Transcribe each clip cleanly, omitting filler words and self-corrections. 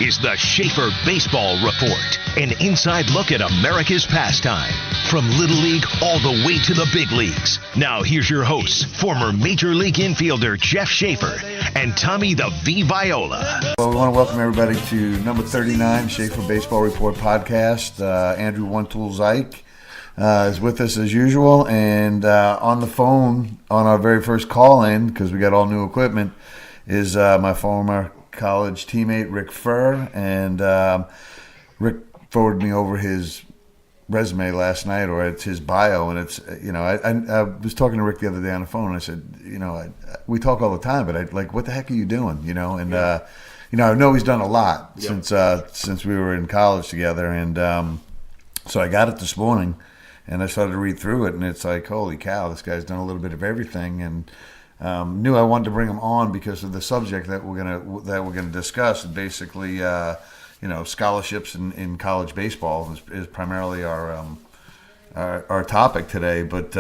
is the Schaefer Baseball Report, an inside look at America's pastime. From Little League all the way to the big leagues. Now here's your hosts, former Major League infielder Jeff Schaefer and Tommy the V. Viola. Well, we want to welcome everybody to number 39, Schaefer Baseball Report podcast. Andrew One Tool Zike is with us as usual, and on the phone on our very first call-in, because we got all new equipment, is my former college teammate Rick Furr, and Rick forwarded me over his resume last night, or it's his bio, and it's, you know, I was talking to Rick the other day on the phone, and I said, you know, we talk all the time, but what the heck are you doing, you know? And you know, I know he's done a lot since we were in college together, and so I got it this morning, and I started to read through it, and it's like, holy cow, this guy's done a little bit of everything, and knew I wanted to bring him on because of the subject that we're gonna discuss. And basically, you know, scholarships in college baseball is primarily our topic today. But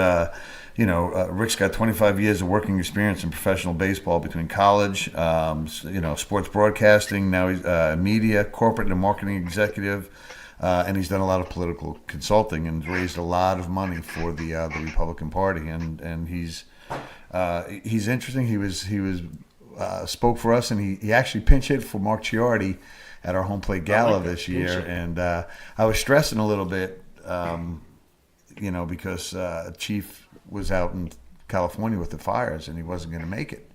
you know, Rick's got 25 years of working experience in professional baseball between college, you know, sports broadcasting. Now he's media, corporate and marketing executive, and he's done a lot of political consulting and raised a lot of money for the Republican Party. And he's interesting. He was spoke for us, and he actually pinch hit for Mark Chiardi at our home plate gala this year. And I was stressing a little bit, you know, because Chief was out in California with the fires, and he wasn't going to make it.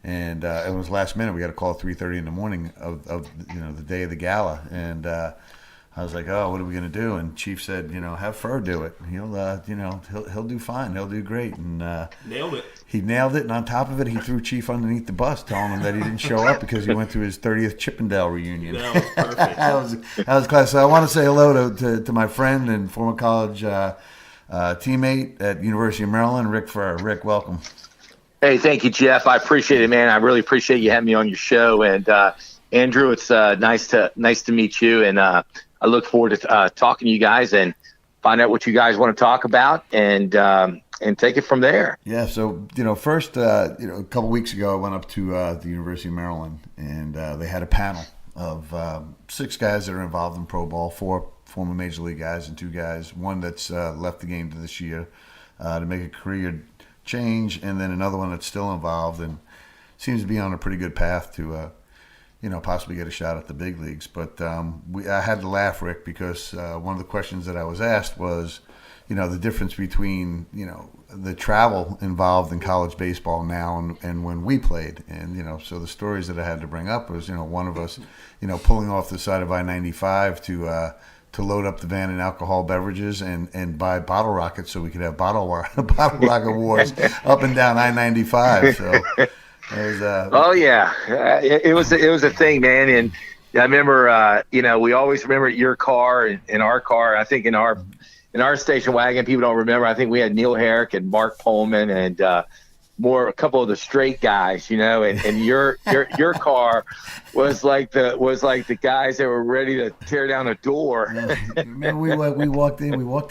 And it was last minute. We got a call at 3:30 in the morning of you know, the day of the gala, and I was like, oh, what are we going to do? And Chief said, you know, have Furr do it. He'll, you know, he'll do fine. He'll do great. And nailed it. He nailed it. And on top of it, he threw Chief underneath the bus, telling him that he didn't show up because he went to his 30th Chippendale reunion. That was perfect. that was class. So I want to say hello to my friend and former college teammate at University of Maryland, Rick Furr. Rick, welcome. Hey, thank you, Jeff. I appreciate it, man. I really appreciate you having me on your show. And Andrew, it's nice to meet you. And I look forward to talking to you guys and find out what you guys want to talk about, and take it from there. Yeah. So, you know, first, you know, a couple weeks ago, I went up to the University of Maryland, and they had a panel of 6 guys that are involved in pro ball, 4 former major league guys and 2 guys, one that's left the game this year to make a career change, and then another one that's still involved and seems to be on a pretty good path to you know, possibly get a shot at the big leagues. But I had to laugh, Rick, because one of the questions that I was asked was, you know, the difference between, you know, the travel involved in college baseball now and when we played. And, you know, so the stories that I had to bring up was, you know, one of us, you know, pulling off the side of I-95 to load up the van in alcohol beverages and buy bottle rockets so we could have bottle rocket wars up and down I-95. So oh yeah, it was a thing, man. And I remember, you know, we always remember your car and our car. I think in our station wagon, people don't remember. I think we had Neil Herrick and Mark Pullman and a couple of the straight guys, you know. And your car was like the guys that were ready to tear down a door. Yeah. Man, we walked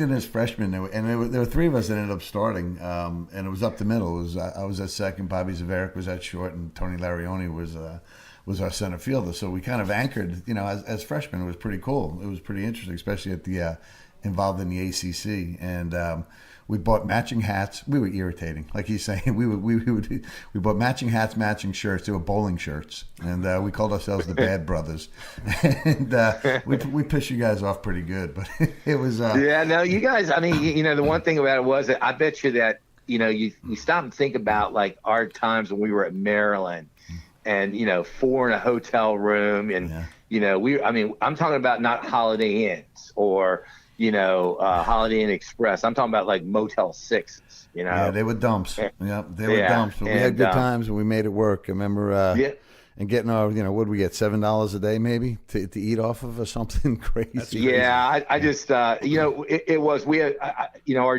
in as freshmen, and there were 3 of us that ended up starting, and it was up the middle. It was I was at second, Bobby Zaverick was at short, and Tony Larioni was our center fielder. So we kind of anchored, you know, as freshmen. It was pretty cool. It was pretty interesting, especially at the involved in the ACC, and we bought matching hats. We were irritating, like he's saying. We bought matching hats, matching shirts. They were bowling shirts, and we called ourselves the Bad Brothers. And we pissed you guys off pretty good, but it was. Yeah, no, you guys. I mean, you know, the one thing about it was that I bet you that, you know, you stop and think about like our times when we were at Maryland, and, you know, 4 in a hotel room, and you know, I'm talking about not Holiday Inns or, you know, Holiday Inn Express. I'm talking about like Motel 6s, you know. Yeah, they were dumps. Yeah, they were dumps. But we had good times, and we made it work. I remember and getting our, you know, what did we get, $7 a day maybe to eat off of, or something crazy. Yeah, I just, you know, it was, we had, you know,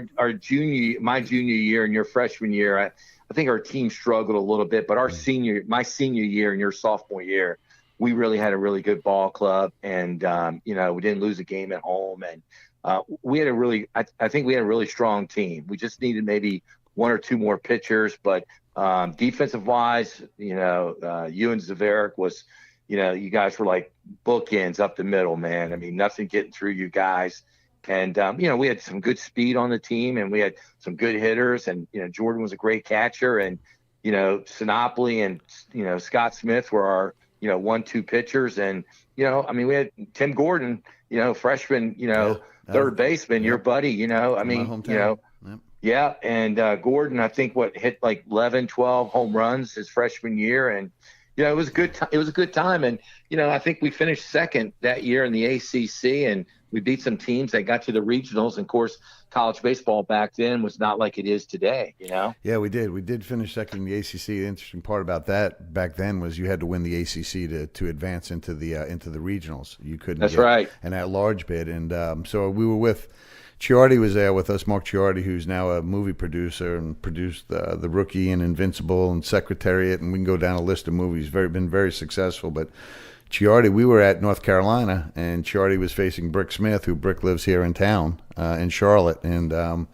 my junior year and your freshman year, I think our team struggled a little bit, but my senior year and your sophomore year, we really had a really good ball club, and you know, we didn't lose a game at home, and we had I think we had a really strong team. We just needed maybe 1 or 2 more pitchers, but defensive wise, you know, Ewan Zaverick was you guys were like bookends up the middle, man. I mean, nothing getting through you guys. And, we had some good speed on the team, and we had some good hitters. And, Jordan was a great catcher. And, Sinopoli and, Scott Smith were our, 1-2 pitchers. And, we had Tim Gordon, freshman, third baseman, your buddy, Yep. Yeah. And Gordon, I think hit like 11, 12 home runs his freshman year. And, it was a good time. It was a good time. And, I think we finished second that year in the ACC, and we beat some teams that got to the regionals. And of course, college baseball back then was not like it is today, Yeah, we did. We did finish second in the ACC. The interesting part about that back then was you had to win the ACC to advance into the regionals. You couldn't. That's right. And at large bid. And so we were with Chiardi was there with us, Mark Chiardi, who's now a movie producer and produced The Rookie and Invincible and Secretariat, and we can go down a list of movies. Been very successful. But Chiardi, we were at North Carolina, and Chiardi was facing Brick Smith, who Brick lives here in town in Charlotte, and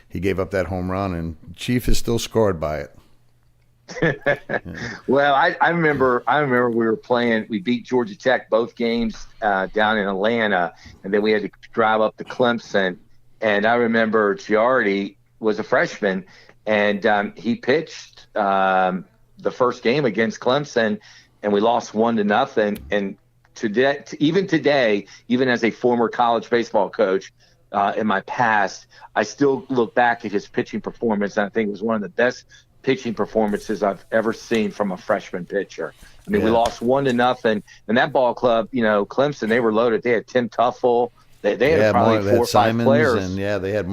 he gave up that home run, and Chief is still scarred by it. Well, I remember we were playing. We beat Georgia Tech both games down in Atlanta, and then we had to drive up to Clemson. And I remember Chiardi was a freshman, and he pitched the first game against Clemson, and we lost 1-0. And even today, even as a former college baseball coach in my past, I still look back at his pitching performance, and I think it was one of the best pitching performances I've ever seen from a freshman pitcher. I mean, we lost 1-0, and that ball club, Clemson, they were loaded. They had Tim Tuffle. They had probably 4 or 5 players, and they had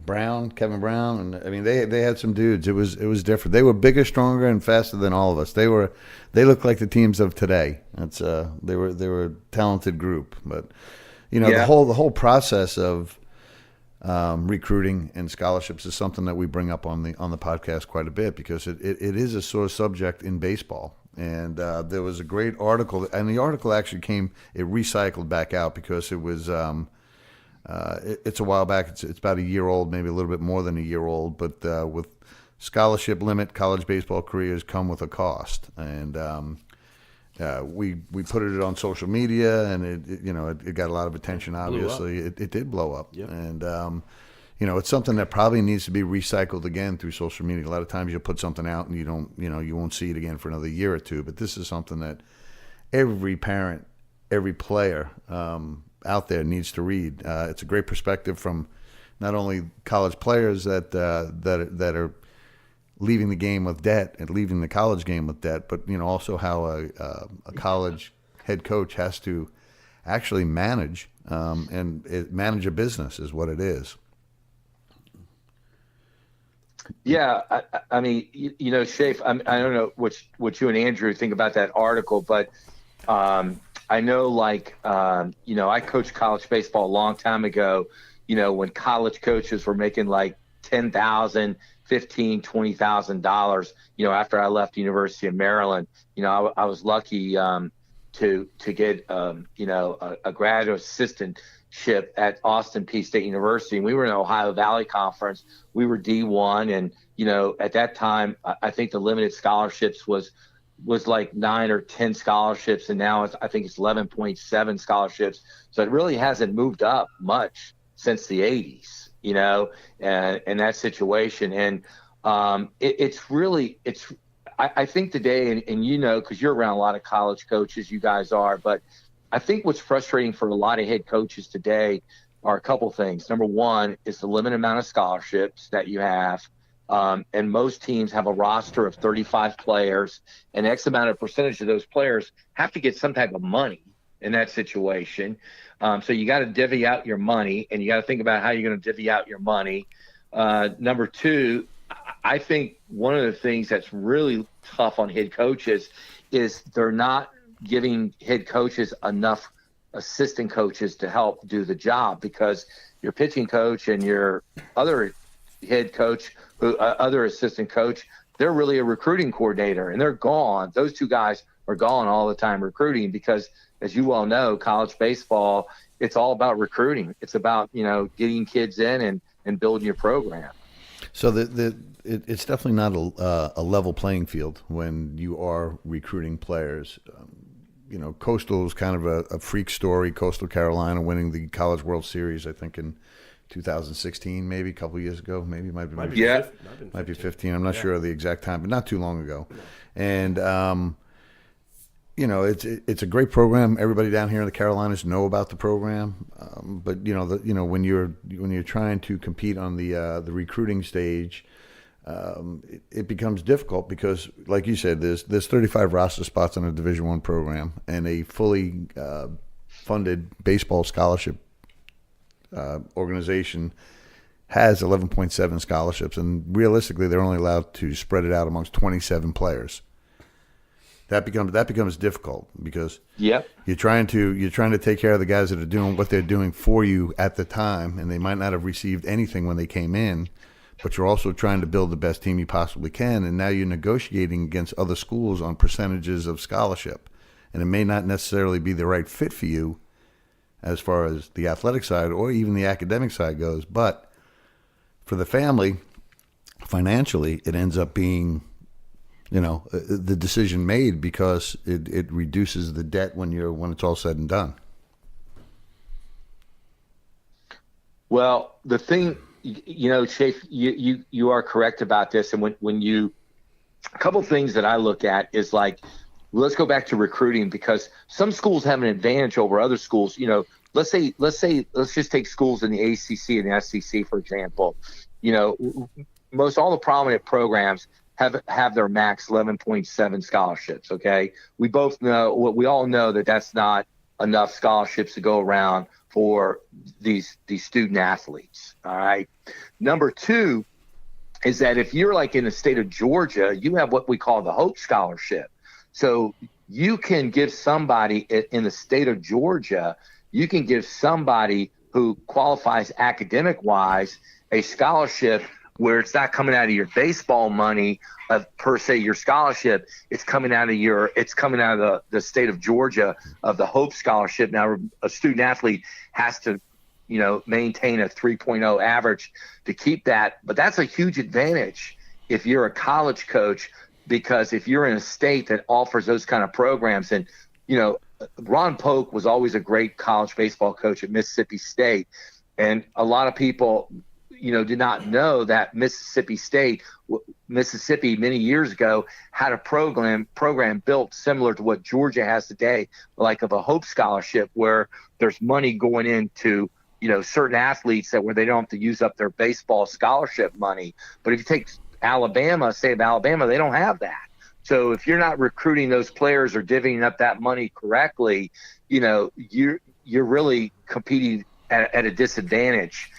Brown, Kevin Brown, and I mean they had some dudes. It was different. They were bigger, stronger, and faster than all of us. They looked like the teams of today. They were a talented group, but the whole process of recruiting and scholarships is something that we bring up on the podcast quite a bit, because it is a sore subject in baseball. And there was a great article, and the article actually it recycled back out because it was, it's a while back. It's about a year old, maybe a little bit more than a year old. But with scholarship limit, college baseball careers come with a cost, and we put it on social media, and it got a lot of attention. Obviously, it did blow up, yep. And it's something that probably needs to be recycled again through social media. A lot of times you'll put something out and you won't see it again for another year or two. But this is something that every parent, every player out there needs to read. It's a great perspective from not only college players that are leaving the game with debt and leaving the college game with debt, but also how a college head coach has to actually manage manage a business is what it is. Yeah, I mean, Schaefer, I don't know what you and Andrew think about that article, but I know, I coached college baseball a long time ago, when college coaches were making like $10,000, $15,000, $20,000, after I left the University of Maryland. I was lucky to get, a graduate assistantship at Austin Peay State University. And we were in the Ohio Valley Conference. We were D1. And, at that time, I think the limited scholarships was like 9 or 10 scholarships. And now I think it's 11.7 scholarships. So it really hasn't moved up much since the 80s, and that situation. And I think today, and because you're around a lot of college coaches, you guys are, but I think what's frustrating for a lot of head coaches today are a couple things. Number one is the limited amount of scholarships that you have. And most teams have a roster of 35 players, and X amount of percentage of those players have to get some type of money in that situation. So you got to divvy out your money, and you got to think about how you're going to divvy out your money. Number two, I think one of the things that's really tough on head coaches is they're not giving head coaches enough assistant coaches to help do the job, because your pitching coach and your other head coach, other assistant coach, they're really a recruiting coordinator, and they're gone. Those two guys are gone all the time recruiting, because as you well know, college baseball, it's all about recruiting. It's about, getting kids in and building your program. So it's definitely not a level playing field when you are recruiting players. Coastal's kind of a freak story. Coastal Carolina winning the College World Series, I think in 2016, maybe a couple years ago, maybe might be 15. I'm not sure of the exact time, but not too long ago. And it's a great program. Everybody down here in the Carolinas know about the program, but when you're trying to compete on the recruiting stage, it becomes difficult because, like you said, there's 35 roster spots on a Division I program, and a fully funded baseball scholarship organization has 11.7 scholarships, and realistically, they're only allowed to spread it out amongst 27 players. That becomes difficult because you're trying to take care of the guys that are doing what they're doing for you at the time, and they might not have received anything when they came in. But you're also trying to build the best team you possibly can, and now you're negotiating against other schools on percentages of scholarship, and it may not necessarily be the right fit for you as far as the athletic side or even the academic side goes. But for the family, financially, it ends up being, the decision made because it reduces the debt when it's all said and done. Well, the thing. Schaefer, you are correct about this. And a couple things that I look at is like, let's go back to recruiting, because some schools have an advantage over other schools. Let's just take schools in the ACC and the SEC, for example. Most all the prominent programs have their max 11.7 scholarships. Okay. We all know that that's not enough scholarships to go around for these student athletes. All right. Number two is that if you're like in the state of Georgia, you have what we call the Hope Scholarship. So you can give somebody in the state of Georgia, you can give somebody who qualifies academic wise a scholarship where it's not coming out of your baseball money per se, your scholarship. It's coming out of the state of Georgia of the Hope Scholarship. Now, a student athlete has to, maintain a 3.0 average to keep that. But that's a huge advantage if you're a college coach, because if you're in a state that offers those kind of programs, and, Ron Polk was always a great college baseball coach at Mississippi State. And a lot of people, did not know that Mississippi many years ago had a program built similar to what Georgia has today, like of a Hope Scholarship, where there's money going into, certain athletes where they don't have to use up their baseball scholarship money. But if you take Alabama, state of Alabama, they don't have that. So if you're not recruiting those players or divvying up that money correctly, you're really competing at a disadvantage,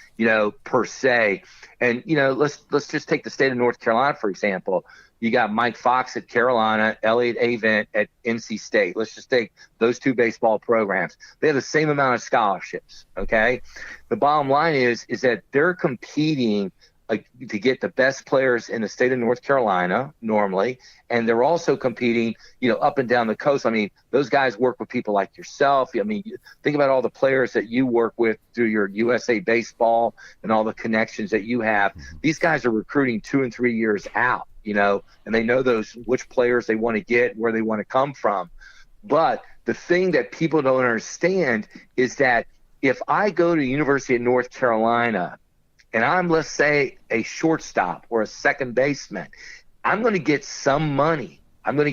per se. And, let's just take the state of North Carolina, for example. You got Mike Fox at Carolina, Elliott Avent at NC State. Let's just take those two baseball programs. They have the same amount of scholarships, okay? The bottom line is that they're competing to get the best players in the state of North Carolina normally, and they're also competing, up and down the coast. I mean, those guys work with people like yourself. I mean, think about all the players that you work with through your USA Baseball and all the connections that you have. These guys are recruiting 2 and 3 years out, and they know which players they want to get, where they want to come from. But the thing that people don't understand is that if I go to the University of North Carolina and I'm, let's say, a shortstop or a second baseman, I'm going to get some money. I'm not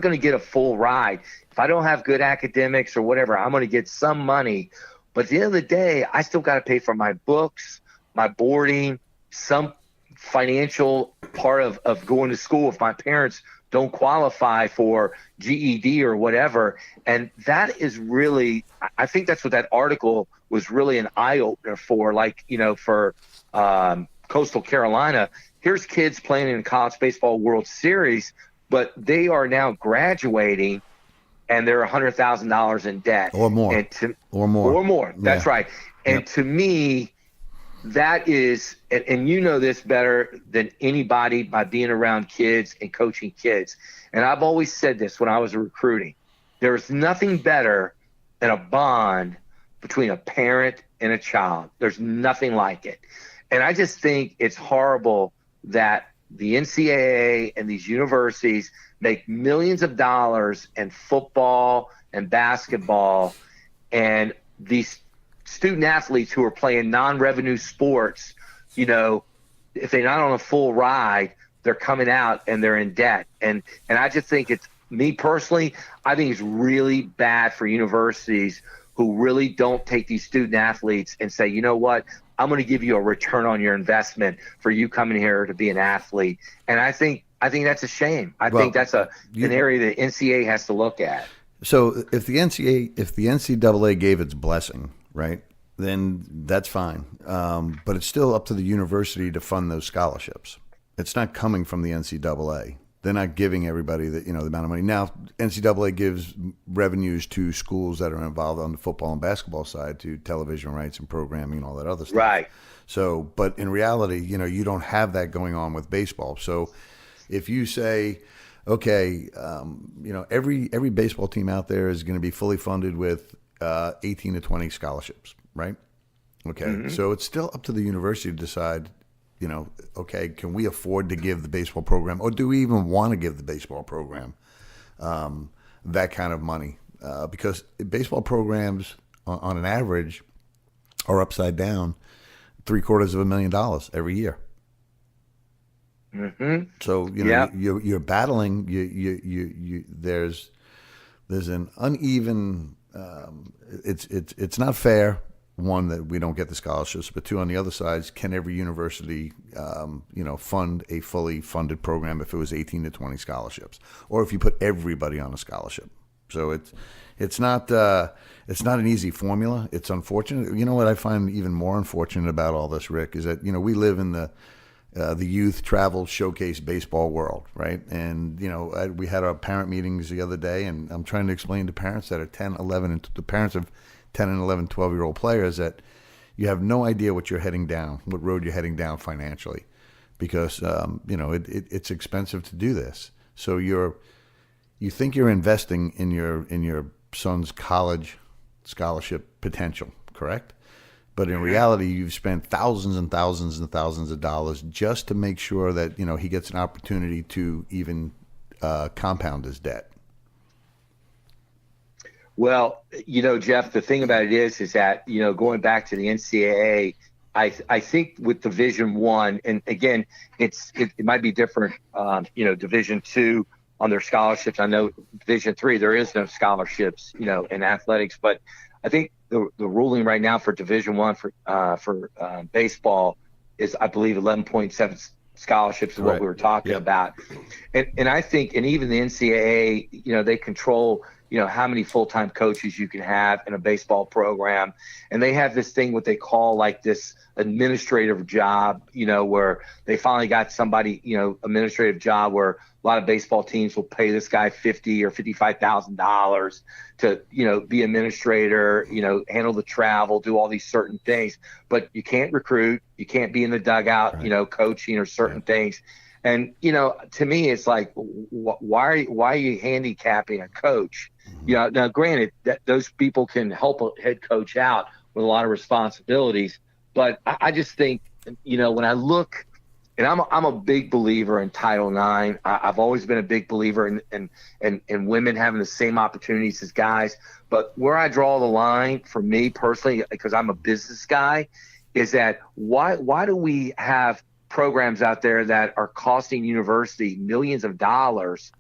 going to get a full ride. If I don't have good academics or whatever, I'm going to get some money. But at the end of the day, I still got to pay for my books, my boarding, some financial part of going to school if my parents don't qualify for GED or whatever. And that is really, I think that's what that article was really an eye-opener for, for Coastal Carolina. Here's kids playing in the College Baseball World Series, but they are now graduating and they're $100,000 in debt. Or more. Or more. That's right. And to me, that is, and you know this better than anybody by being around kids and coaching kids. And I've always said this when I was recruiting. There's nothing better than a bond between a parent and a child. There's nothing like it. And I just think it's horrible that the NCAA and these universities make millions of dollars in football and basketball, and these student athletes who are playing non-revenue sports, if they're not on a full ride, they're coming out and they're in debt. And I just think me personally, I think it's really bad for universities who really don't take these student athletes and say, you know what, I'm going to give you a return on your investment for you coming here to be an athlete. And I think that's a shame. I think that's an area that NCAA has to look at. So if the NCAA gave its blessing, right, then that's fine. But it's still up to the university to fund those scholarships. It's not coming from the NCAA. They're not giving everybody the amount of money. Now, NCAA gives revenues to schools that are involved on the football and basketball side, to television rights and programming and all that other stuff. Right. So, but in reality, you don't have that going on with baseball. So if you say, okay, every baseball team out there is going to be fully funded with 18 to 20 scholarships, right? Okay. Mm-hmm. So it's still up to the university to decide, okay, can we afford to give the baseball program, or do we even want to give the baseball program that kind of money? Because baseball programs, on an average, are upside down $750,000 every year. Mm-hmm. So you're battling. There's an uneven. It's not fair. One, that we don't get the scholarships, but two, on the other side, can every university, fund a fully funded program if it was 18 to 20 scholarships, or if you put everybody on a scholarship? So it's not an easy formula. It's unfortunate. You know what I find even more unfortunate about all this, Rick, is that we live in the youth travel showcase baseball world, right? And we had our parent meetings the other day, and I'm trying to explain to parents that are 10, 11, and the parents of 10 and 11, 12-year-old players that you have no idea what you're heading down, what road you're heading down financially, because it's expensive to do this. So you think you're investing in your son's college scholarship potential, correct? But in reality, you've spent thousands and thousands and thousands of dollars just to make sure that he gets an opportunity to even compound his debt. Well, Jeff, the thing about it is that, going back to the NCAA, I think with Division I, and again, it might be different, Division II on their scholarships. I know Division III, there is no scholarships, in athletics, but I think the ruling right now for Division I for baseball is, I believe, 11.7 scholarships is what we were talking about. And I think, and even the NCAA, they control how many full-time coaches you can have in a baseball program. And they have this thing, what they call like this administrative job, where they finally got somebody, administrative job where a lot of baseball teams will pay this guy $50,000 or $55,000 to, be administrator, handle the travel, do all these certain things. But you can't recruit, you can't be in the dugout, right, coaching or certain things. And, to me, it's like, why are you handicapping a coach? Mm-hmm. Now, granted, that those people can help a head coach out with a lot of responsibilities. But I just think, when I look, and I'm a big believer in Title IX. I've always been a big believer in women having the same opportunities as guys. But where I draw the line for me personally, because I'm a business guy, is that why do we have programs out there that are costing university millions of dollars,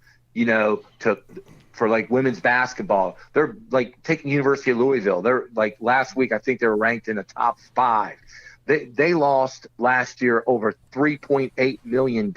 for like women's basketball? They're like taking University of Louisville. They're like, last week, I think they were ranked in the top 5. They lost last year over $3.8 million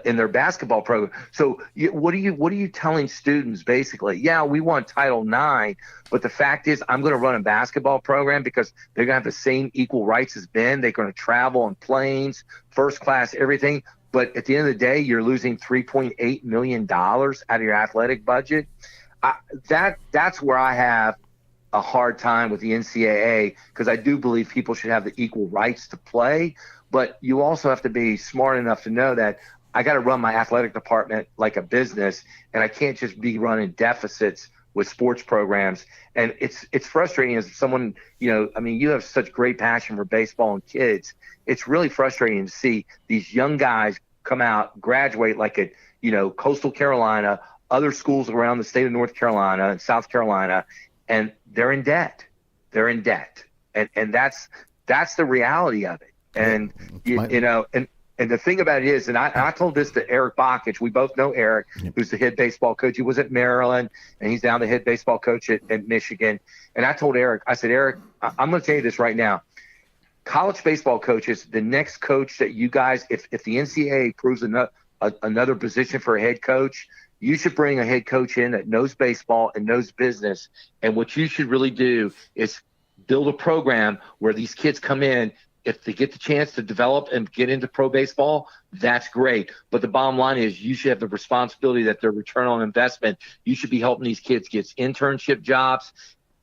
in their basketball program. So what are you telling students basically? Yeah, we want Title IX, but the fact is I'm going to run a basketball program because they're going to have the same equal rights as men. They're going to travel on planes, first class, everything. But at the end of the day, you're losing $3.8 million out of your athletic budget. That's where I have a hard time with the NCAA, because I do believe people should have the equal rights to play. But you also have to be smart enough to know that I got to run my athletic department like a business, and I can't just be running deficits with sports programs. And it's frustrating as someone, you have such great passion for baseball and kids. It's really frustrating to see these young guys come out, graduate like at, Coastal Carolina, other schools around the state of North Carolina and South Carolina, and they're in debt. They're in debt. And that's the reality of it. And, and the thing about it is, and I told this to Eric Bakich. We both know Eric, who's the head baseball coach. He was at Maryland, and he's now the head baseball coach at Michigan. And I told Eric, I said, Eric, I'm going to tell you this right now. College baseball coaches, the next coach that you guys, if the NCAA approves another position for a head coach, you should bring a head coach in that knows baseball and knows business. And what you should really do is build a program where these kids come in. If they get the chance to develop and get into pro baseball, that's great. But the bottom line is you should have the responsibility that their return on investment, you should be helping these kids get internship jobs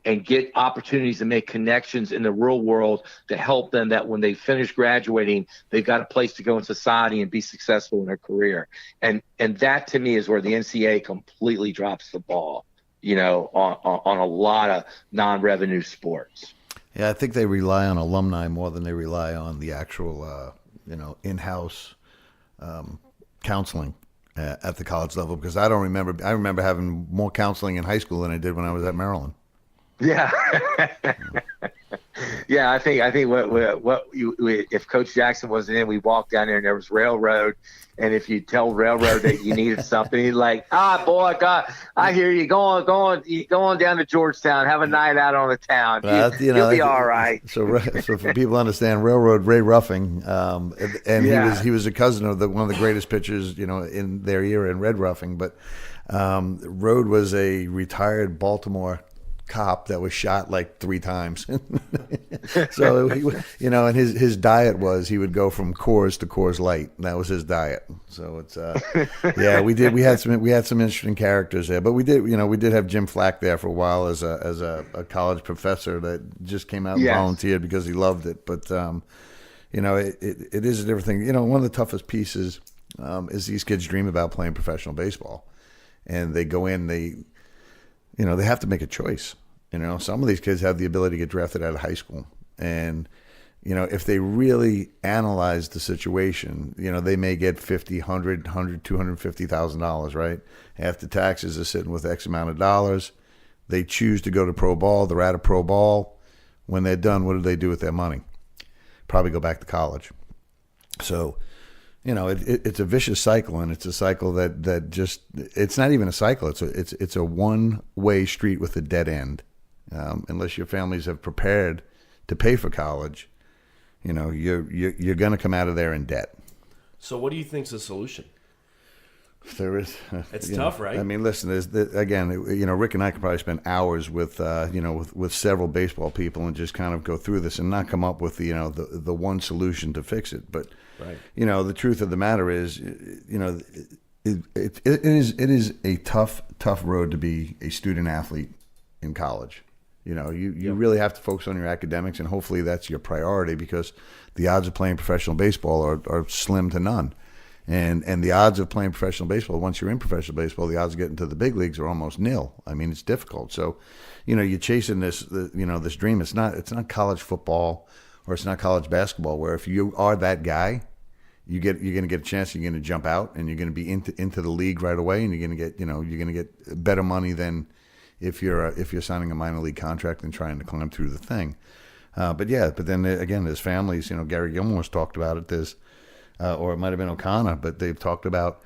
and get opportunities to make connections in the real world to help them that when they finish graduating, they've got a place to go in society and be successful in their career. And that to me is where the NCAA completely drops the ball, on a lot of non-revenue sports. Yeah, I think they rely on alumni more than they rely on the actual, in-house counseling at the college level. Because I remember having more counseling in high school than I did when I was at Maryland. Yeah. Yeah, I think if Coach Jackson wasn't in, we walked down there and there was Railroad, and if you tell Railroad that you needed something, he's like, boy, God, I hear you going down to Georgetown, have a night out on the town. You'll be all right. So for people to understand, Railroad Ray Ruffing, and he was a cousin of one of the greatest pitchers, in their era in Red Ruffing, but Rode was a retired Baltimore cop that was shot like 3 times. So and his diet was he would go from Coors to Coors Light. That was his diet. So it's we had some interesting characters there, but we did have Jim Flack there for a while as a college professor that just came out and volunteered because he loved it. But it is a different thing. One of the toughest pieces is these kids dream about playing professional baseball, and they go in, they have to make a choice. Some of these kids have the ability to get drafted out of high school. And, if they really analyze the situation, they may get $50, $100, $250,000, right? After taxes, they're sitting with X amount of dollars. They choose to go to pro ball. They're out of pro ball. When they're done, what do they do with their money? Probably go back to college. So, it's a vicious cycle, and it's a cycle that just, it's not even a cycle. It's a one-way street with a dead end. Unless your families have prepared to pay for college, you're going to come out of there in debt. So what do you think's the solution? There is. It's tough, right? I mean, listen, Rick and I could probably spend hours with several baseball people and just kind of go through this and not come up with the one solution to fix it. But right. The truth of the matter is, it is a tough road to be a student athlete in college. You really have to focus on your academics, and hopefully that's your priority, because the odds of playing professional baseball are slim to none. And the odds of playing professional baseball, once you're in professional baseball, the odds of getting to the big leagues are almost nil. I mean, it's difficult. So, you're chasing this dream. It's not college football, or it's not college basketball, where if you are that guy, you're going to get a chance. You're going to jump out, and you're going to be into the league right away, and you're going to get better money than if you're signing a minor league contract and trying to climb through the thing. But then again, there's families. Gary Gilmore's talked about it. There's or it might have been O'Connor, but they've talked about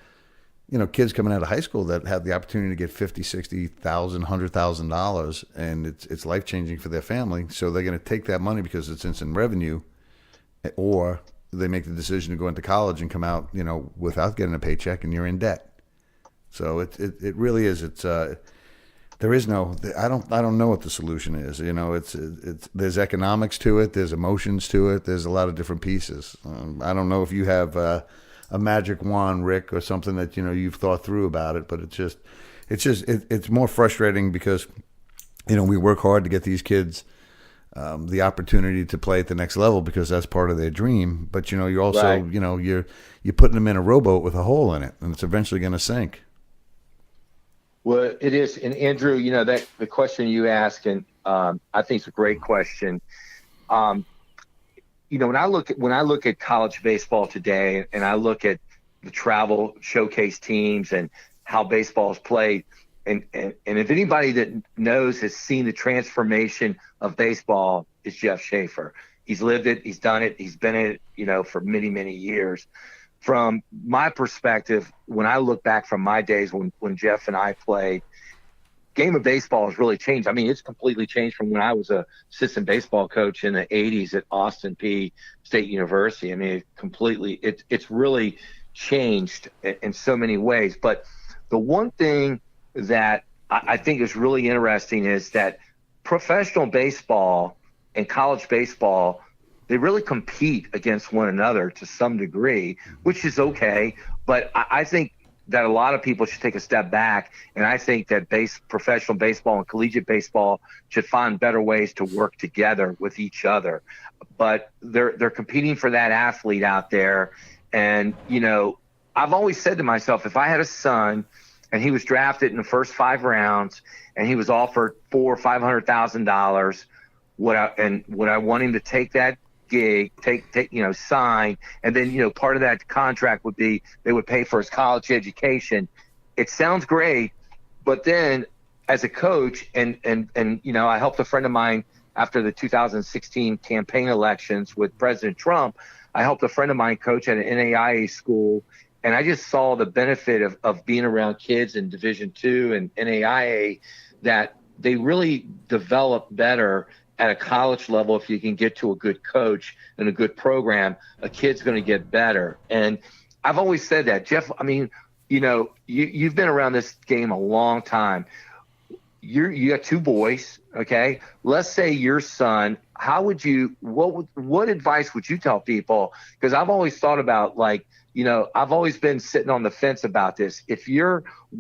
kids coming out of high school that have the opportunity to get $50,000, $60,000, $100,000, and it's life changing for their family. So they're going to take that money because it's instant revenue, or they make the decision to go into college and come out without getting a paycheck, and you're in debt. So it really is. There is no. I don't know what the solution is. It's there's economics to it. There's emotions to it. There's a lot of different pieces. I don't know if you have a magic wand, Rick, or something that you've thought through about it. But it's more frustrating because we work hard to get these kids the opportunity to play at the next level, because that's part of their dream. But you also you're putting them in a rowboat with a hole in it, and it's eventually going to sink. Well, it is. And Andrew, that the question you ask, and I think it's a great question. When I look at college baseball today, and I look at the travel showcase teams and how baseball is played, and if anybody that knows has seen the transformation of baseball, is Jeff Schaefer. He's lived it, he's done it, he's been in it, for many, many years. From my perspective, when I look back from my days when Jeff and I played, game of baseball has really changed. I mean, it's completely changed from when I was a assistant baseball coach in the 80s at Austin Peay State University. I mean, it's really changed in so many ways. But the one thing that I think is really interesting is that professional baseball and college baseball, they really compete against one another to some degree, which is okay. But I think that a lot of people should take a step back, and I think that professional baseball and collegiate baseball should find better ways to work together with each other. But they're competing for that athlete out there, and I've always said to myself, if I had a son and he was drafted in the first 5 rounds and he was offered $400,000 or $500,000, would I want him to take that gig, sign, and then part of that contract would be they would pay for his college education. It sounds great, but then as a coach, and I helped a friend of mine after the 2016 campaign elections with President Trump. I helped a friend of mine coach at an NAIA school, and I just saw the benefit of being around kids in Division II and NAIA, that they really develop better at a college level. If you can get to a good coach and a good program, a kid's going to get better. And I've always said that, Jeff. I mean, you've been around this game a long time. You got 2 boys, okay? Let's say your son. What advice would you tell people? Because I've always thought about, I've always been sitting on the fence about this.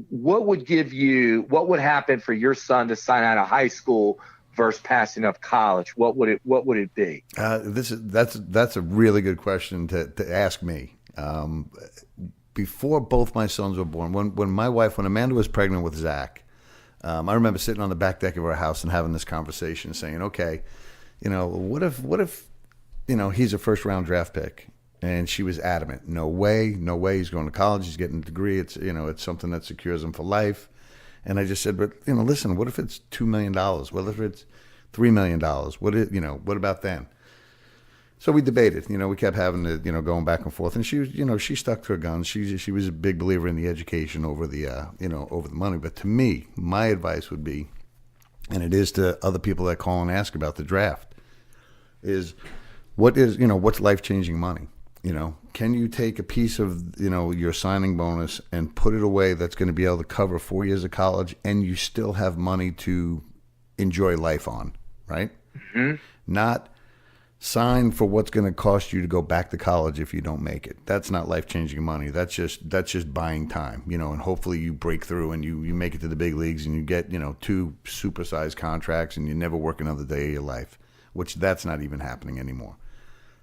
What would happen for your son to sign out of high school versus passing up college? What would it be? That's a really good question to ask me. Before both my sons were born, when Amanda was pregnant with Zach, I remember sitting on the back deck of our house and having this conversation, saying, okay, what if he's a first round draft pick? And she was adamant, no way, he's going to college, he's getting a degree, it's something that secures him for life. And I just said, but listen, what if it's $2 million? What if it's $3 million? What about then? So we debated. We kept having to, going back and forth. And she was, she stuck to her guns. She was a big believer in the education over the, over the money. But to me, my advice would be, and it is to other people that call and ask about the draft, is what's life-changing money? Can you take a piece of, your signing bonus and put it away that's going to be able to cover 4 years of college, and you still have money to enjoy life on, right? Mm-hmm. Not sign for what's going to cost you to go back to college if you don't make it. That's not life-changing money. That's just buying time, and hopefully you break through and you make it to the big leagues and you get, 2 supersized contracts and you never work another day of your life, which that's not even happening anymore.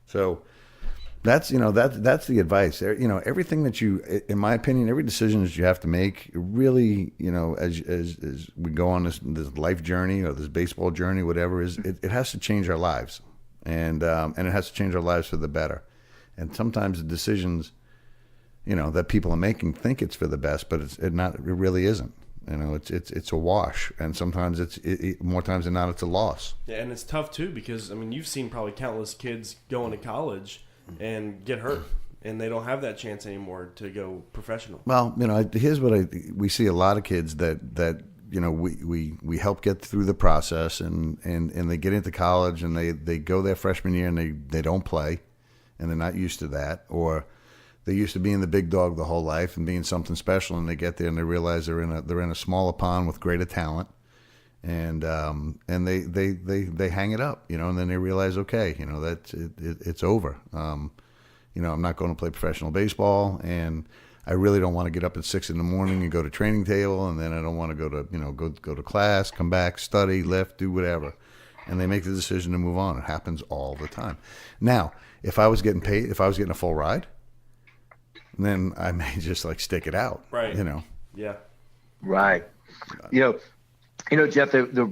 So that's the advice. Everything that you, in my opinion, every decision that you have to make, really, as we go on this life journey or this baseball journey, whatever it has to change our lives, and it has to change our lives for the better. And sometimes the decisions, that people are making think it's for the best, but it really isn't. It's a wash, and sometimes more times than not, it's a loss. Yeah, and it's tough too, because you've seen probably countless kids going to college and get hurt, and they don't have that chance anymore to go professional. Well, here's what we see: a lot of kids that we help get through the process, and they get into college, and they go their freshman year and they don't play, and they're not used to that, or they used to being the big dog the whole life and being something special, and they get there and they realize they're in a smaller pond with greater talent, and they hang it up, and then they realize, okay, that it's over. I'm not going to play professional baseball, and I really don't want to get up at 6 a.m. and go to training table, and then I don't want to go to go to class, come back, study, lift, do whatever, and they make the decision to move on. It happens all the time. Now, if I was getting paid, if I was getting a full ride, then I may just stick it out, right? Yeah. Right. You know, Jeff, the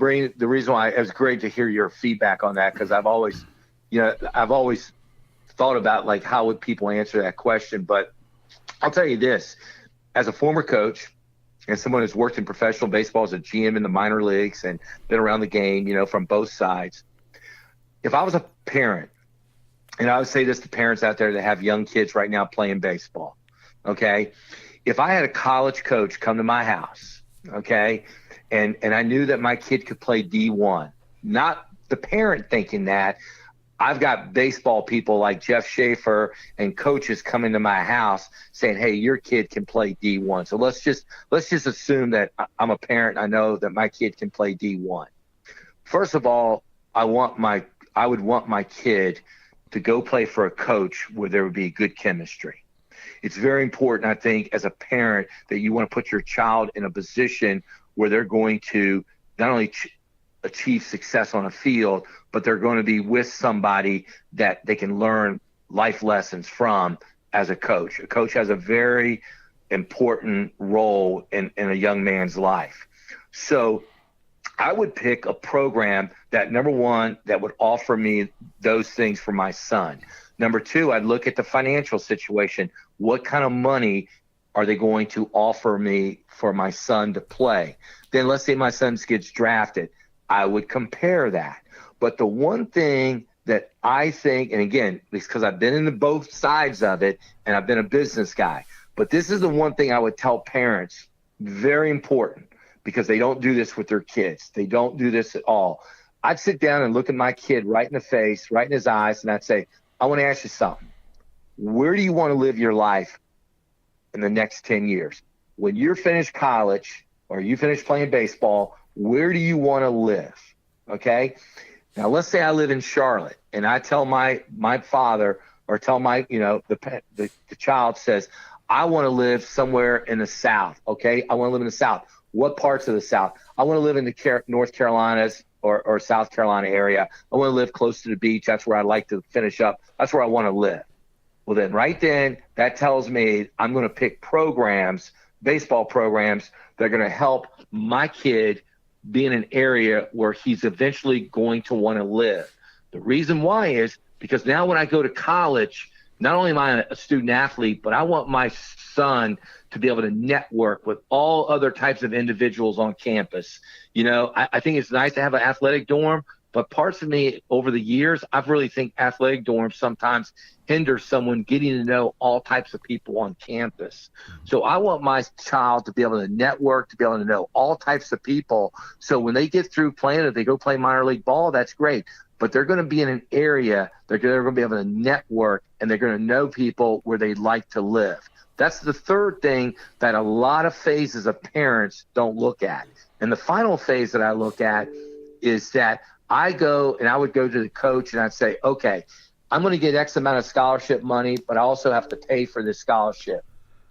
reason why it was great to hear your feedback on that, because I've always thought about like how would people answer that question. But I'll tell you this, as a former coach and someone who's worked in professional baseball as a GM in the minor leagues and been around the game, from both sides, if I was a parent, and I would say this to parents out there that have young kids right now playing baseball, okay, if I had a college coach come to my house, okay, and I knew that my kid could play D1, not the parent thinking that. I've got baseball people like Jeff Schaefer and coaches coming to my house saying, hey, your kid can play D1. So let's just assume that I'm a parent. I know that my kid can play D1. First of all, I would want my kid to go play for a coach where there would be good chemistry. It's very important, I think, as a parent, that you want to put your child in a position where they're going to not only achieve success on a field, but they're going to be with somebody that they can learn life lessons from as a coach. A coach has a very important role in a young man's life. So I would pick a program that, number one, that would offer me those things for my son. Number two, I'd look at the financial situation. What kind of money are they going to offer me for my son to play? Then let's say my son gets drafted. I would compare that. But the one thing that I think, and again, because I've been in both sides of it and I've been a business guy, but this is the one thing I would tell parents, very important, because they don't do this with their kids. They don't do this at all. I'd sit down and look at my kid right in the face, right in his eyes, and I'd say, I want to ask you something. Where do you want to live your life in the next 10 years? When you're finished college or you finish playing baseball, where do you want to live? Okay. Now let's say I live in Charlotte and I tell my father, or tell my, the child says, I want to live somewhere in the South. Okay. I want to live in the South. What parts of the South? I want to live in the North Carolinas or South Carolina area. I want to live close to the beach. That's where I like to finish up. That's where I want to live. Well, then right then that tells me I'm going to pick programs, baseball programs, that are going to help my kid be in an area where he's eventually going to want to live. The reason why is because now when I go to college, not only am I a student athlete, but I want my son to be able to network with all other types of individuals on campus. I think it's nice to have an athletic dorm, but parts of me over the years, I've really think athletic dorms sometimes hinder someone getting to know all types of people on campus. So I want my child to be able to network, to be able to know all types of people. So when they get through playing, if they go play minor league ball, that's great. But they're going to be in an area, they're going to be able to network, and they're going to know people where they'd like to live. That's the third thing that a lot of phases of parents don't look at. And the final phase that I look at is that I would go to the coach and I'd say, okay, I'm going to get X amount of scholarship money, but I also have to pay for this scholarship.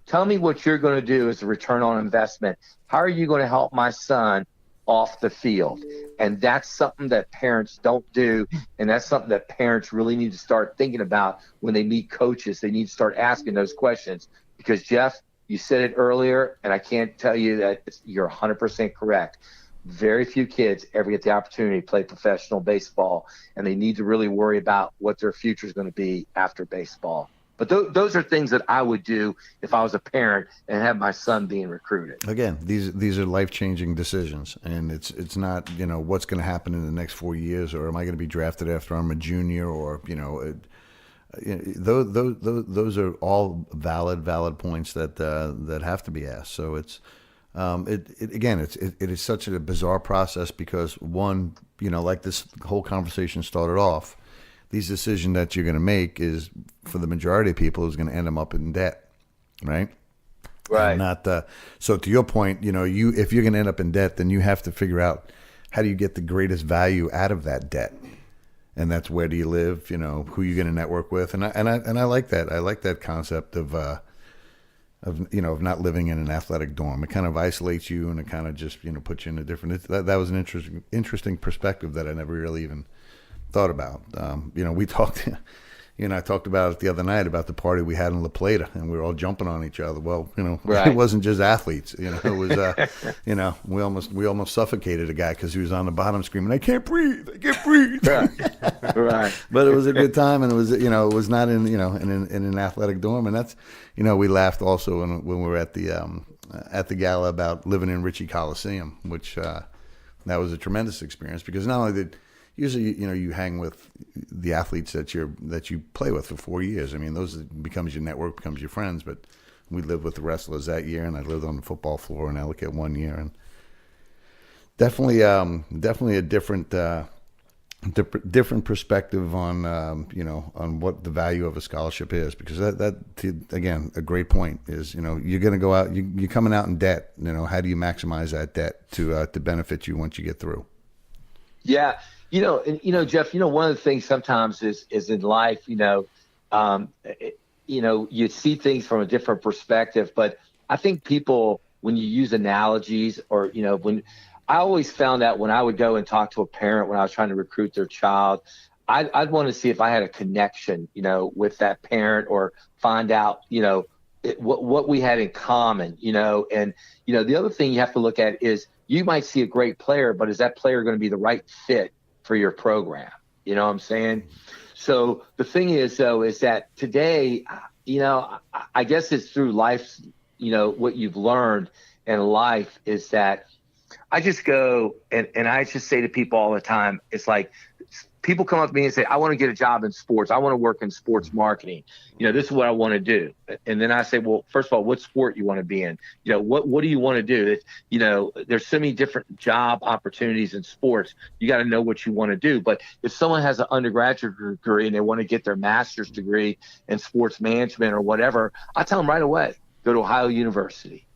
Tell me what you're going to do as a return on investment. How are you going to help my son off the field? And that's something that parents don't do. And that's something that parents really need to start thinking about when they meet coaches. They need to start asking those questions, because Jeff, you said it earlier, and I can't tell you that you're 100% correct. Very few kids ever get the opportunity to play professional baseball, and they need to really worry about what their future is going to be after baseball. But those are things that I would do if I was a parent and had my son being recruited. Again, these are life-changing decisions, and it's not what's going to happen in the next 4 years, or am I going to be drafted after I'm a junior, or those are all valid points that have to be asked. So it's. It is such a bizarre process because one, like this whole conversation started off, these decisions that you're going to make is for the majority of people is going to end them up in debt, right? Right. And so to your point, if you're going to end up in debt, then you have to figure out how do you get the greatest value out of that debt, and that's where do you live, who you're going to network with, and I like that. I like that concept of not living in an athletic dorm. It kind of isolates you, and it kind of just puts you in a different. That was an interesting perspective that I never really even thought about. We talked you and I talked about it the other night about the party we had in La Plata, and we were all jumping on each other. Well, Right. it wasn't just athletes. It was, we almost suffocated a guy because he was on the bottom screaming, "I can't breathe! I can't breathe!" Right. Right. But it was a good time, and it was not in an athletic dorm, and that's, we laughed also when we were at the gala about living in Ritchie Coliseum, which that was a tremendous experience because not only did usually, you hang with the athletes that you play with for 4 years. I mean, those becomes your network, becomes your friends. But we lived with the wrestlers that year, and I lived on the football floor in Ellicott 1 year, and definitely a different perspective on on what the value of a scholarship is, because that again, a great point is, you're going to go out, you're coming out in debt. How do you maximize that debt to benefit you once you get through? Yeah. Jeff, one of the things sometimes is in life, you see things from a different perspective, but I think people, when you use analogies or, when I always found out when I would go and talk to a parent, when I was trying to recruit their child, I'd want to see if I had a connection, with that parent, or find out, what we had in common, and, the other thing you have to look at is you might see a great player, but is that player going to be the right fit for your program? You know what I'm saying? So the thing is, though, is that today, I guess it's through life, what you've learned in life is that I just go and I just say to people all the time, it's like people come up to me and say, I want to get a job in sports. I want to work in sports marketing. This is what I want to do. And then I say, well, first of all, what sport you want to be in? What do you want to do? There's so many different job opportunities in sports. You got to know what you want to do. But if someone has an undergraduate degree and they want to get their master's degree in sports management or whatever, I tell them right away, go to Ohio University.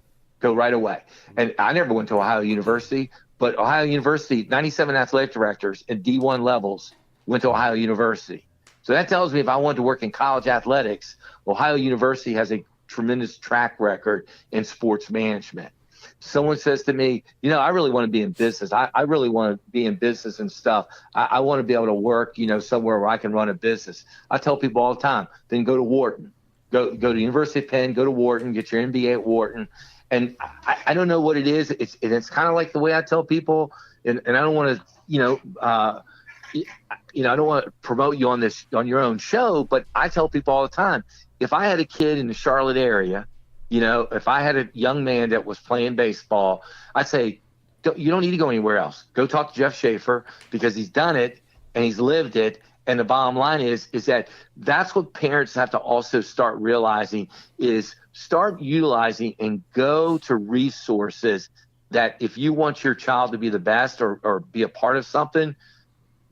Go right away. And I never went to Ohio University, but Ohio University, 97 athletic directors at D1 levels went to Ohio University. So that tells me if I want to work in college athletics, Ohio University has a tremendous track record in sports management. Someone says to me, I really want to be in business. I really want to be in business and stuff. I want to be able to work, somewhere where I can run a business. I tell people all the time, then go to Wharton. Go to the University of Penn, go to Wharton, get your MBA at Wharton. And I don't know what it is. It's kind of like the way I tell people, and I don't want to, I don't want to promote you on your own show, but I tell people all the time, if I had a kid in the Charlotte area, if I had a young man that was playing baseball, I'd say, you don't need to go anywhere else. Go talk to Jeff Schaefer, because he's done it and he's lived it. And the bottom line is that's what parents have to also start realizing, is start utilizing and go to resources that if you want your child to be the best or be a part of something,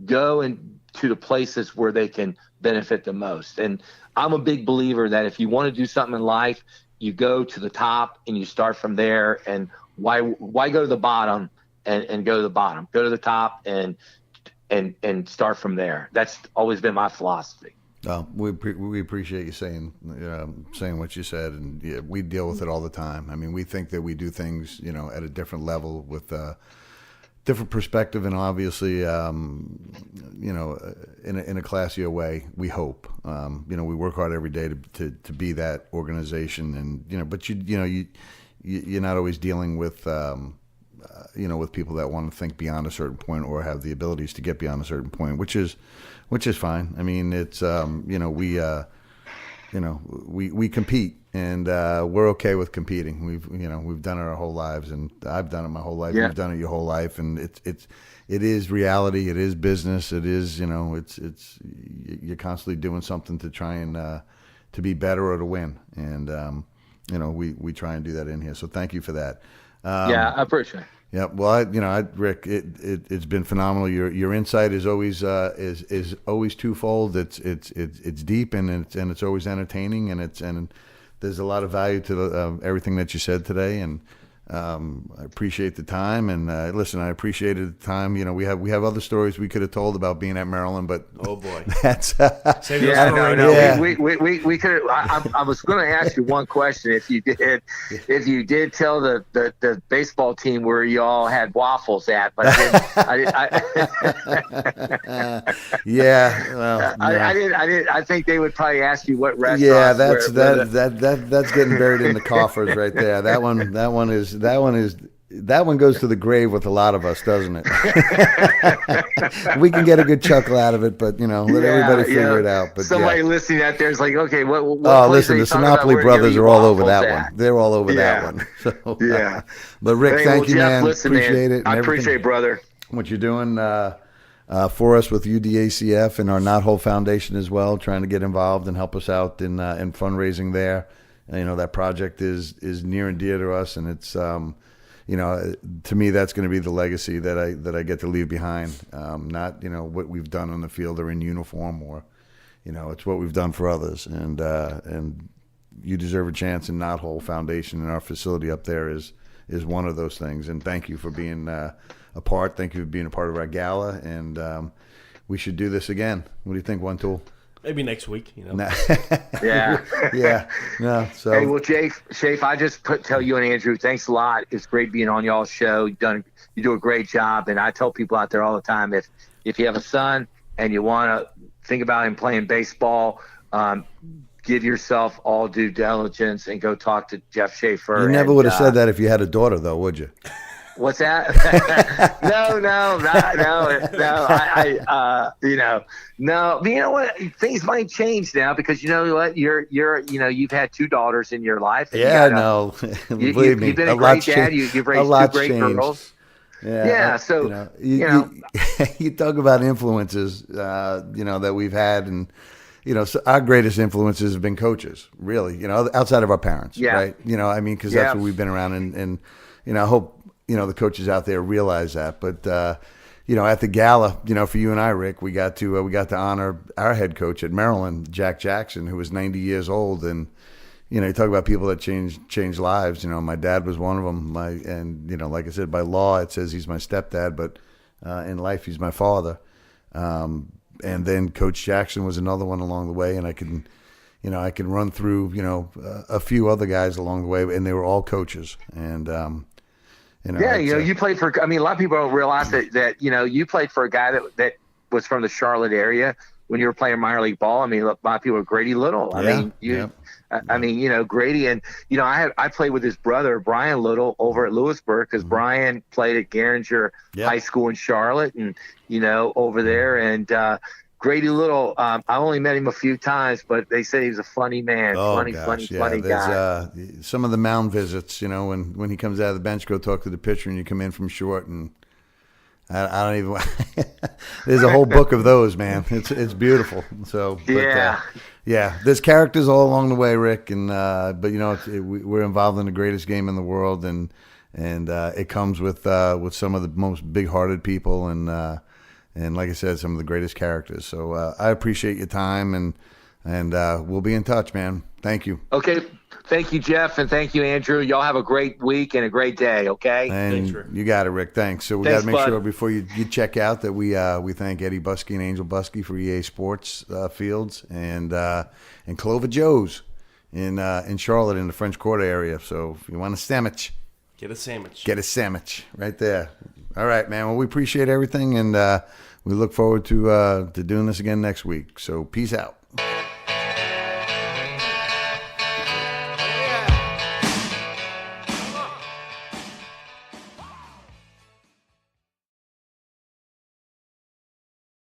go and to the places where they can benefit the most. And I'm a big believer that if you want to do something in life, you go to the top and you start from there. And why go to the bottom and go to the bottom? Go to the top and start from there. That's always been my philosophy. We appreciate you saying what you said, and yeah, we deal with it all the time. I mean, we think that we do things, at a different level with different perspective, and obviously, in a classier way. We hope. We work hard every day to be that organization, and but you're not always dealing with. With people that want to think beyond a certain point or have the abilities to get beyond a certain point, which is fine. I mean, it's we compete, and we're okay with competing. We've done it our whole lives, and I've done it my whole life. Yeah. You've done it your whole life, and it is reality. It is business. It is it's you're constantly doing something to try and to be better or to win, and we try and do that in here. So thank you for that. Yeah, I appreciate it. Yeah, well, Rick, it's been phenomenal. Your insight is always twofold. It's deep, and it's always entertaining, and there's a lot of value to everything that you said today. And I appreciate the time, and listen, I appreciated the time. We have other stories we could have told about being at Maryland, but Oh boy, that's save those for right now. Yeah. We could. I was going to ask you one question. If you did tell the baseball team where you all had waffles at, but yeah. Well, I didn't. I think they would probably ask you what restaurant. Yeah, that's getting buried in the coffers right there. That one goes to the grave with a lot of us, doesn't it? We can get a good chuckle out of it, but let everybody figure it out. But somebody listening out there is like, okay, what oh, listen, the Sinopoli brothers are all over that one. They're all over that one. So, yeah. But Rick, thank you, Jeff, man. Listen, appreciate man, it. I appreciate it, brother. What you're doing for us with UDACF and our Not Whole Foundation as well, trying to get involved and help us out in fundraising there. That project is near and dear to us, and it's to me, that's going to be the legacy that I get to leave behind. Not what we've done on the field or in uniform, or it's what we've done for others. And you deserve a chance. And Not Whole Foundation and our facility up there is one of those things. And thank you for being a part. Thank you for being a part of our gala. And we should do this again. What do you think, One Tool? Maybe next week, Nah. Yeah. Yeah. No. So. Hey, well, Schaefer, I just tell you and Andrew, thanks a lot. It's great being on y'all's show. You do a great job, and I tell people out there all the time, if you have a son and you want to think about him playing baseball, give yourself all due diligence and go talk to Jeff Schaefer. You never would have said that if you had a daughter, though, would you? What's that? No. No. But you know what? Things might change now because you know what? You've had two daughters in your life. Yeah, no. Believe me, you've been a great dad. You've raised two great girls. Yeah. So you talk about influences, that we've had, and so our greatest influences have been coaches, really. Outside of our parents, right? Because that's what we've been around, and I hope. The coaches out there realize that. But, at the gala, for you and I, Rick, we got to honor our head coach at Maryland, Jack Jackson, who was 90 years old. And, you talk about people that change lives. My dad was one of them. Like I said, by law, it says he's my stepdad, but in life, he's my father. And then Coach Jackson was another one along the way. And I can run through, a few other guys along the way, and they were all coaches. And, you played for. A lot of people don't realize that you played for a guy that was from the Charlotte area when you were playing minor league ball. A lot of people were Grady Little. Grady, and I played with his brother Brian Little over at Lewisburg because Brian played at Garinger High School in Charlotte, and over there and. Grady Little, I only met him a few times, but they said he was a funny man. Funny guy. Some of the mound visits, when he comes out of the bench, go talk to the pitcher, and you come in from short, and I don't even. There's a whole book of those, man. It's beautiful. So there's characters all along the way, Rick, and but we're involved in the greatest game in the world, and it comes with some of the most big-hearted people, and like I said, some of the greatest characters. So I appreciate your time, and we'll be in touch, man. Thank you. Okay. Thank you, Jeff, and thank you, Andrew. Y'all have a great week and a great day, okay? And thanks, Rick. You got it, Rick. Thanks. So we got to make sure before you check out that we thank Eddie Buskey and Angel Buskey for EA Sports Fields and Clover Joe's in Charlotte in the French Quarter area. So if you want a sandwich, get a sandwich right there. All right, man. Well, we appreciate everything, and we look forward to doing this again next week. So peace out.